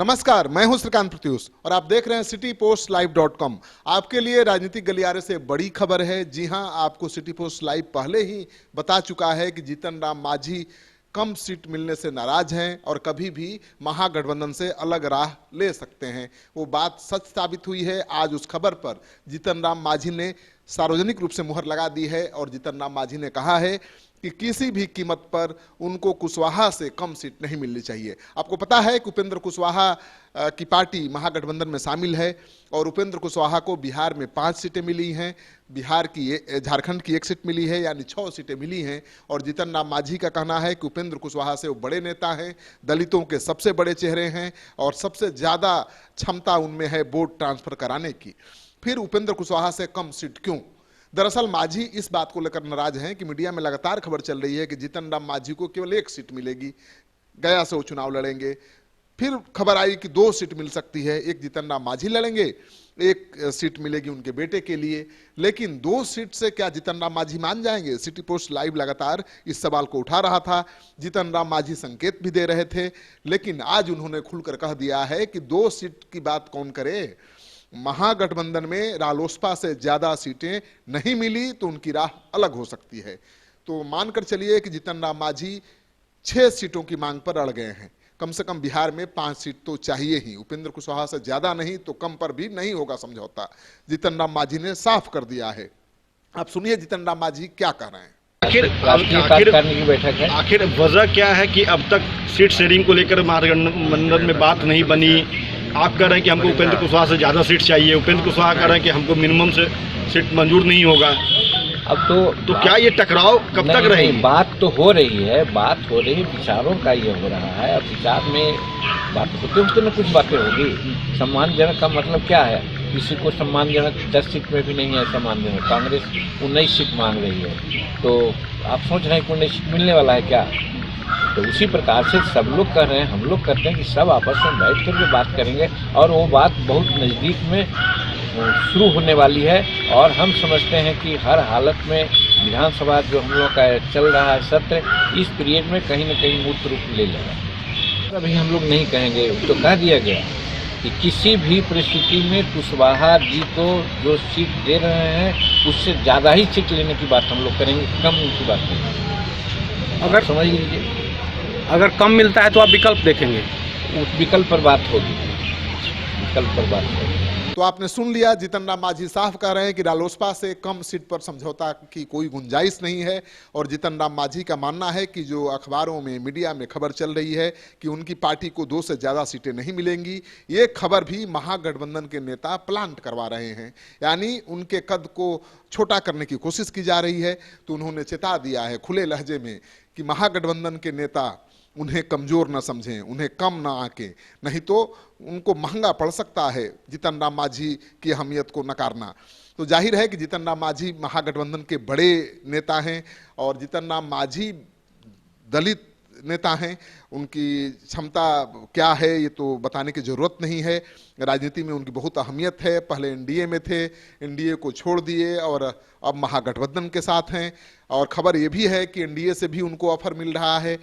नमस्कार, मैं हूं श्रीकांत प्रत्युष और आप देख रहे हैं citypostlive.com। आपके लिए राजनीतिक गलियारे से बड़ी खबर है। जी हां, आपको सिटी पोस्ट लाइव पहले ही बता चुका है कि जीतन राम मांझी कम सीट मिलने से नाराज हैं और कभी भी महागठबंधन से अलग राह ले सकते हैं। वो बात सच साबित हुई है। आज उस खबर पर जीतन राम मांझी ने सार्वजनिक रूप से मुहर लगा दी है और जीतन राम मांझी ने कहा है कि किसी भी कीमत पर उनको कुशवाहा से कम सीट नहीं मिलनी चाहिए। आपको पता है कि उपेंद्र कुशवाहा की पार्टी महागठबंधन में शामिल है और उपेंद्र कुशवाहा को बिहार में 5 सीटें मिली हैं, झारखंड की 1 सीट मिली है, यानी 6 सीटें मिली हैं। और जीतन राम मांझी का कहना है कि उपेंद्र कुशवाहा से वो बड़े नेता हैं, दलितों के सबसे बड़े चेहरे हैं और सबसे ज़्यादा क्षमता उनमें है वोट ट्रांसफर कराने की। फिर उपेंद्र कुशवाहा से कम सीट क्यों? दरअसल मांझी इस बात को लेकर नाराज हैं कि मीडिया में लगातार खबर चल रही है कि जीतन राम मांझी को केवल 1 सीट मिलेगी, गया से वो चुनाव लड़ेंगे। फिर खबर आई कि 2 सीट मिल सकती है, एक जीतन राम मांझी लड़ेंगे, 1 सीट मिलेगी उनके बेटे के लिए। लेकिन 2 सीट से क्या जीतन राम मांझी मान जाएंगे? सिटी पोस्ट लाइव लगातार इस सवाल को उठा रहा था। जीतन राम मांझी संकेत भी दे रहे थे, लेकिन आज उन्होंने खुलकर कह दिया है कि 2 सीट की बात कौन करे। महागठबंधन में रालोसपा से ज्यादा सीटें नहीं मिली तो उनकी राह अलग हो सकती है। तो मानकर चलिए कि जीतन राम मांझी 6 सीटों की मांग पर अड़ गए हैं। कम से कम बिहार में 5 सीट तो चाहिए ही। उपेंद्र कुशवाहा से ज्यादा नहीं तो कम पर भी नहीं होगा समझौता। जीतन राम मांझी ने साफ कर दिया है। आप सुनिए जीतन राम मांझी क्या कह रहे हैं। आखिर वजह क्या है कि अब तक सीट शेयरिंग को लेकर महागठबंधन में बात नहीं बनी? आप कह रहे हैं कि हमको उपेंद्र कुशवाहा से ज़्यादा सीट चाहिए, उपेंद्र कुशवाहा कह रहे हैं कि हमको मिनिमम से सीट मंजूर नहीं होगा। अब तो क्या ये टकराव कब तक रहेगी? बात तो हो रही है, विचारों का ये हो रहा है। अब विचार में बात होते होते ना कुछ बातें होगी। सम्मानजनक का मतलब क्या है? किसी को सम्मानजनक 10 सीट में भी नहीं है सम्मानजनक। कांग्रेस 19 सीट मांग रही है, तो आप सोच रहे हैं कि 19 सीट मिलने वाला है क्या? तो उसी प्रकार से सब लोग कह रहे हैं, हम लोग कहते हैं कि सब आपस में बैठ कर के बात करेंगे और वो बात बहुत नज़दीक में शुरू होने वाली है। और हम समझते हैं कि हर हालत में विधानसभा जो हम लोग का चल रहा है सत्र, इस पीरियड में कहीं न कहीं मूर्त रूप ले लेगा। अभी हम लोग नहीं कहेंगे, तो कह दिया गया कि किसी भी परिस्थिति में कुशवाहा जी को जो सीट दे रहे हैं उससे ज़्यादा ही सीट लेने की बात हम लोग करेंगे, कम की बात नहीं। अगर समझ लीजिए, अगर कम मिलता है तो आप विकल्प देखेंगे? उस विकल्प पर बात होगी, विकल्प पर बात होगी। तो आपने सुन लिया, जीतन राम मांझी साफ कह रहे हैं कि रालोसपा से कम सीट पर समझौता की कोई गुंजाइश नहीं है। और जीतन राम मांझी का मानना है कि जो अखबारों में, मीडिया में खबर चल रही है कि उनकी पार्टी को 2 से ज़्यादा सीटें नहीं मिलेंगी, ये खबर भी महागठबंधन के नेता प्लांट करवा रहे हैं। यानी उनके कद को छोटा करने की कोशिश की जा रही है। तो उन्होंने चेता दिया है खुले लहजे में कि महागठबंधन के नेता उन्हें कमजोर न समझें, उन्हें कम ना आके, नहीं तो उनको महंगा पड़ सकता है जीतन राम मांझी की अहमियत को नकारना। तो जाहिर है कि जीतन राम मांझी महागठबंधन के बड़े नेता हैं और जीतन राम मांझी दलित नेता हैं। उनकी क्षमता क्या है ये तो बताने की जरूरत नहीं है। राजनीति में उनकी बहुत अहमियत है। पहले एनडीए में थे, एनडीए को छोड़ दिए और अब महागठबंधन के साथ हैं। और खबर ये भी है कि एनडीए से भी उनको ऑफर मिल रहा है।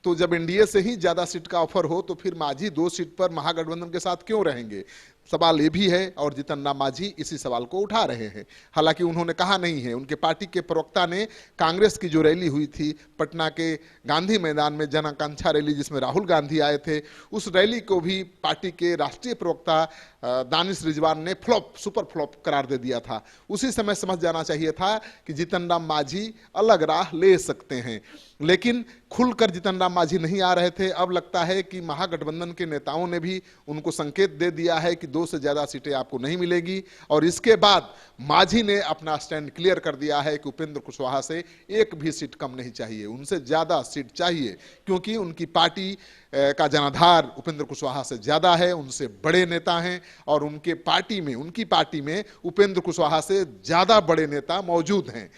तो जब एनडीए से ही ज्यादा सीट का ऑफर हो तो फिर मांझी 2 सीट पर महागठबंधन के साथ क्यों रहेंगे? सवाल ये भी है और जीतन राम मांझी इसी सवाल को उठा रहे हैं। हालांकि उन्होंने कहा नहीं है, उनके पार्टी के प्रवक्ता ने कांग्रेस की जो रैली हुई थी पटना के गांधी मैदान में, जन आकांक्षा रैली जिसमें राहुल गांधी आए थे, उस रैली को भी पार्टी के राष्ट्रीय प्रवक्ता दानिश रिजवान ने सुपर फ्लॉप करार दे दिया था। उसी समय समझ जाना चाहिए था कि जीतन राम मांझी अलग राह ले सकते हैं, लेकिन खुलकर जीतन राम मांझी नहीं आ रहे थे। अब लगता है कि महागठबंधन के नेताओं ने भी उनको संकेत दे दिया है कि 2 से ज्यादा सीटें आपको नहीं मिलेगी। और इसके बाद मांझी ने अपना स्टैंड क्लियर कर दिया है कि उपेंद्र कुशवाहा से 1 भी सीट कम नहीं चाहिए, उनसे ज्यादा सीट चाहिए, क्योंकि उनकी पार्टी का जनाधार उपेंद्र कुशवाहा से ज्यादा है, उनसे बड़े नेता हैं और उनकी पार्टी में उपेंद्र कुशवाहा से ज्यादा बड़े नेता मौजूद हैं।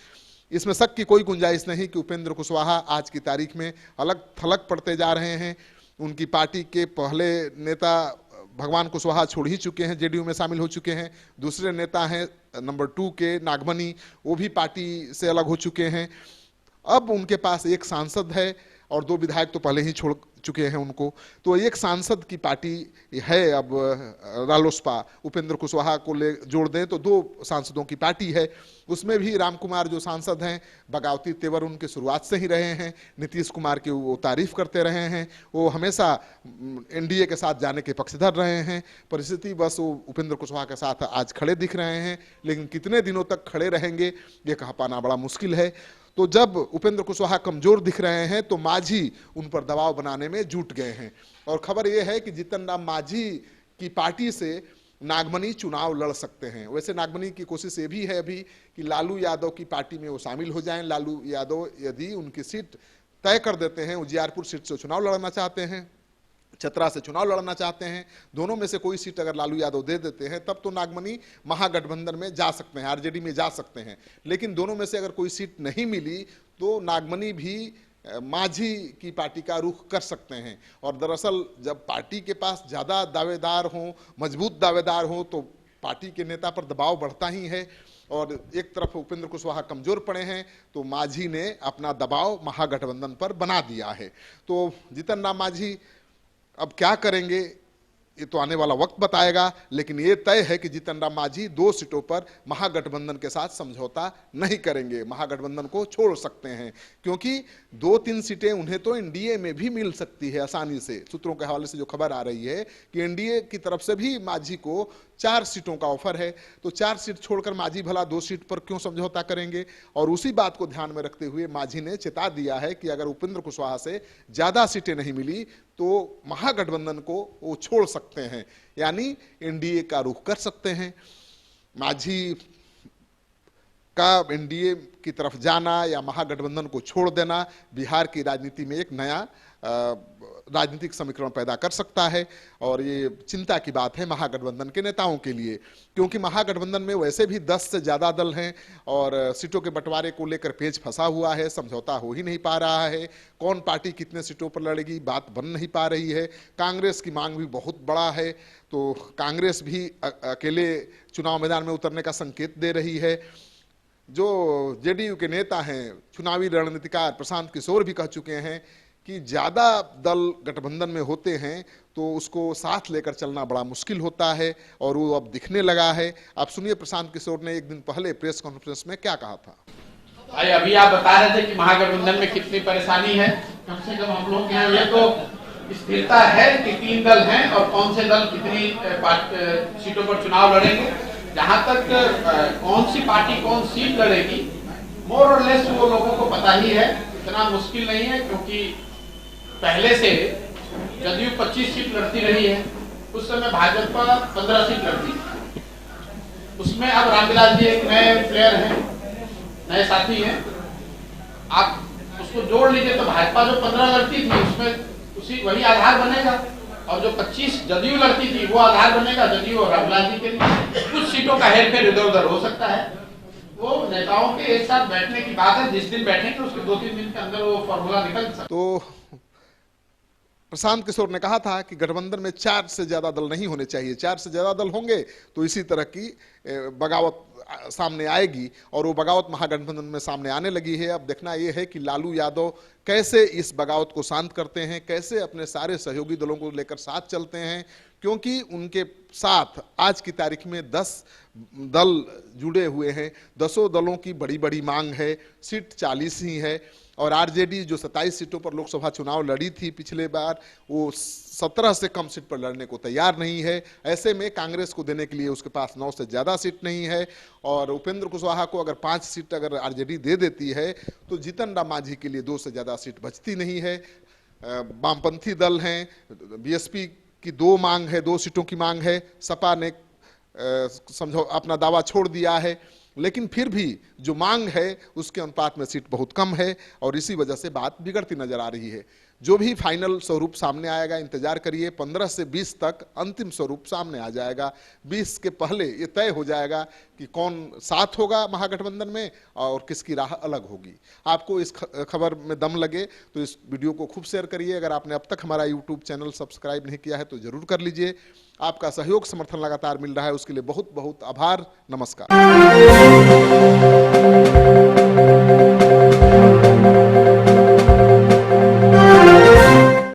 इसमें शक की कोई गुंजाइश नहीं कि उपेंद्र कुशवाहा आज की तारीख में अलग थलग पड़ते जा रहे हैं। उनकी पार्टी के पहले नेता भगवान कुशवाहा छोड़ ही चुके हैं, जेडीयू में शामिल हो चुके हैं। दूसरे नेता हैं नंबर 2 के नागमनी, वो भी पार्टी से अलग हो चुके हैं। अब उनके पास एक सांसद है और 2 विधायक तो पहले ही छोड़ चुके हैं उनको। तो एक सांसद की पार्टी है अब रालोसपा, उपेंद्र कुशवाहा को ले जोड़ दें तो 2 सांसदों की पार्टी है। उसमें भी राम कुमार जो सांसद हैं, बगावती तेवर उनके शुरुआत से ही रहे हैं, नीतीश कुमार की वो तारीफ करते रहे हैं, वो हमेशा एनडीए के साथ जाने के पक्षधर रहे हैं। परिस्थिति बस वो उपेंद्र कुशवाहा के साथ आज खड़े दिख रहे हैं, लेकिन कितने दिनों तक खड़े रहेंगे ये कह पाना बड़ा मुश्किल है। तो जब उपेंद्र कुशवाहा कमजोर दिख रहे हैं तो मांझी उन पर दबाव बनाने में जुट गए हैं। और खबर यह है कि जीतन राम मांझी की पार्टी से नागमणि चुनाव लड़ सकते हैं। वैसे नागमणि की कोशिश ये भी है अभी कि लालू यादव की पार्टी में वो शामिल हो जाएं। लालू यादव यदि उनकी सीट तय कर देते हैं, उजियारपुर सीट से चुनाव लड़ना चाहते हैं, चतरा से चुनाव लड़ना चाहते हैं, दोनों में से कोई सीट अगर लालू यादव दे देते हैं तब तो नागमणि महागठबंधन में जा सकते हैं, आरजेडी में जा सकते हैं। लेकिन दोनों में से अगर कोई सीट नहीं मिली तो नागमणि भी मांझी की पार्टी का रुख कर सकते हैं। और दरअसल जब पार्टी के पास ज़्यादा दावेदार हों, मजबूत दावेदार हों, तो पार्टी के नेता पर दबाव बढ़ता ही है। और एक तरफ उपेंद्र कुशवाहा कमजोर पड़े हैं तो मांझी ने अपना दबाव महागठबंधन पर बना दिया है। तो जीतन राम मांझी अब क्या करेंगे ये तो आने वाला वक्त बताएगा, लेकिन ये तय है कि जीतन राम मांझी 2 सीटों पर महागठबंधन के साथ समझौता नहीं करेंगे, महागठबंधन को छोड़ सकते हैं, क्योंकि 2-3 सीटें उन्हें तो एनडीए में भी मिल सकती है आसानी से। सूत्रों के हवाले से जो खबर आ रही है कि एनडीए की तरफ से भी मांझी को 4 सीटों का ऑफर है। तो 4 सीट छोड़कर मांझी भला 2 सीट पर क्यों समझौता करेंगे। और उसी बात को ध्यान में रखते हुए मांझी ने चेता दिया है कि अगर उपेंद्र कुशवाहा से ज्यादा सीटें नहीं मिली तो महागठबंधन को वो छोड़ सकते हैं, यानी एनडीए का रुख कर सकते हैं। मांझी का एनडीए की तरफ जाना या महागठबंधन को छोड़ देना बिहार की राजनीति में एक नया राजनीतिक समीकरण पैदा कर सकता है। और ये चिंता की बात है महागठबंधन के नेताओं के लिए, क्योंकि महागठबंधन में वैसे भी 10 से ज़्यादा दल हैं और सीटों के बंटवारे को लेकर पेच फंसा हुआ है, समझौता हो ही नहीं पा रहा है। कौन पार्टी कितने सीटों पर लड़ेगी बात बन नहीं पा रही है। कांग्रेस की मांग भी बहुत बड़ा है, तो कांग्रेस भी अकेले चुनाव मैदान में उतरने का संकेत दे रही है। जो जेडीयू के नेता हैं, चुनावी रणनीतिकार प्रशांत किशोर भी कह चुके हैं कि ज़्यादा दल गठबंधन में होते हैं तो उसको साथ लेकर चलना बड़ा मुश्किल होता है, और वो अब दिखने लगा है। आप सुनिए प्रशांत किशोर ने एक दिन पहले प्रेस कॉन्फ्रेंस में क्या कहा था। भाई अभी आप बता रहे थे कि महागठबंधन में कितनी परेशानी है। कम से कम हम लोग के यहाँ ये तो स्थिरता है कि 3 दल हैं और कौन से दल कितनी सीटों पर चुनाव लड़ेंगे। जहाँ तक कौन सी पार्टी कौन सीट लड़ेगी मोर और लेस वो लोगों को पता ही है, इतना मुश्किल नहीं है, क्योंकि पहले से जदयू 25 सीट लड़ती रही है, उस समय भाजपा 15 सीट लड़ती थी। उसमें अब रामविलास जी एक नए प्लेयर हैं, नए साथी हैं, आप उसको जोड़ लीजिए तो भाजपा जो 15 लड़ती थी उसमें उसी वही आधार बनेगा, और जो 25 जदयू लड़ती थी वो आधार बनेगा जदयू और रामविलास जी के लिए। कुछ सीटों का हेरफेर इधर उधर हो सकता है, वो नेताओं के एक साथ बैठने की बात है, जिस दिन बैठेंगे उसके 2-3 दिन के अंदर वो फॉर्मूला निकल सकता है। तो प्रशांत किशोर ने कहा था कि गठबंधन में 4 से ज्यादा दल नहीं होने चाहिए, 4 से ज्यादा दल होंगे तो इसी तरह की बगावत सामने आएगी, और वो बगावत महागठबंधन में सामने आने लगी है। अब देखना यह है कि लालू यादव कैसे इस बगावत को शांत करते हैं, कैसे अपने सारे सहयोगी दलों को लेकर साथ चलते हैं, क्योंकि उनके साथ आज की तारीख में 10 दल जुड़े हुए हैं। 10 दलों की बड़ी बड़ी मांग है, सीट 40 ही है, और आरजेडी जो 27 सीटों पर लोकसभा चुनाव लड़ी थी पिछले बार, वो 17 से कम सीट पर लड़ने को तैयार नहीं है। ऐसे में कांग्रेस को देने के लिए उसके पास 9 से ज़्यादा सीट नहीं है, और उपेंद्र कुशवाहा को अगर 5 सीट अगर आरजेडी दे देती है तो जीतन राम मांझी के लिए 2 से ज़्यादा सीट बचती नहीं है। वामपंथी दल हैं, बीएसपी की 2 मांग है, 2 सीटों की मांग है, सपा ने समझो अपना दावा छोड़ दिया है, लेकिन फिर भी जो मांग है उसके अनुपात में सीट बहुत कम है, और इसी वजह से बात बिगड़ती नजर आ रही है। जो भी फाइनल स्वरूप सामने आएगा इंतजार करिए, 15 से 20 तक अंतिम स्वरूप सामने आ जाएगा। 20 के पहले ये तय हो जाएगा कि कौन साथ होगा महागठबंधन में और किसकी राह अलग होगी। आपको इस खबर में दम लगे तो इस वीडियो को खूब शेयर करिए। अगर आपने अब तक हमारा यूट्यूब चैनल सब्सक्राइब नहीं किया है तो जरूर कर लीजिए। आपका सहयोग समर्थन लगातार मिल रहा है, उसके लिए बहुत बहुत आभार। नमस्कार।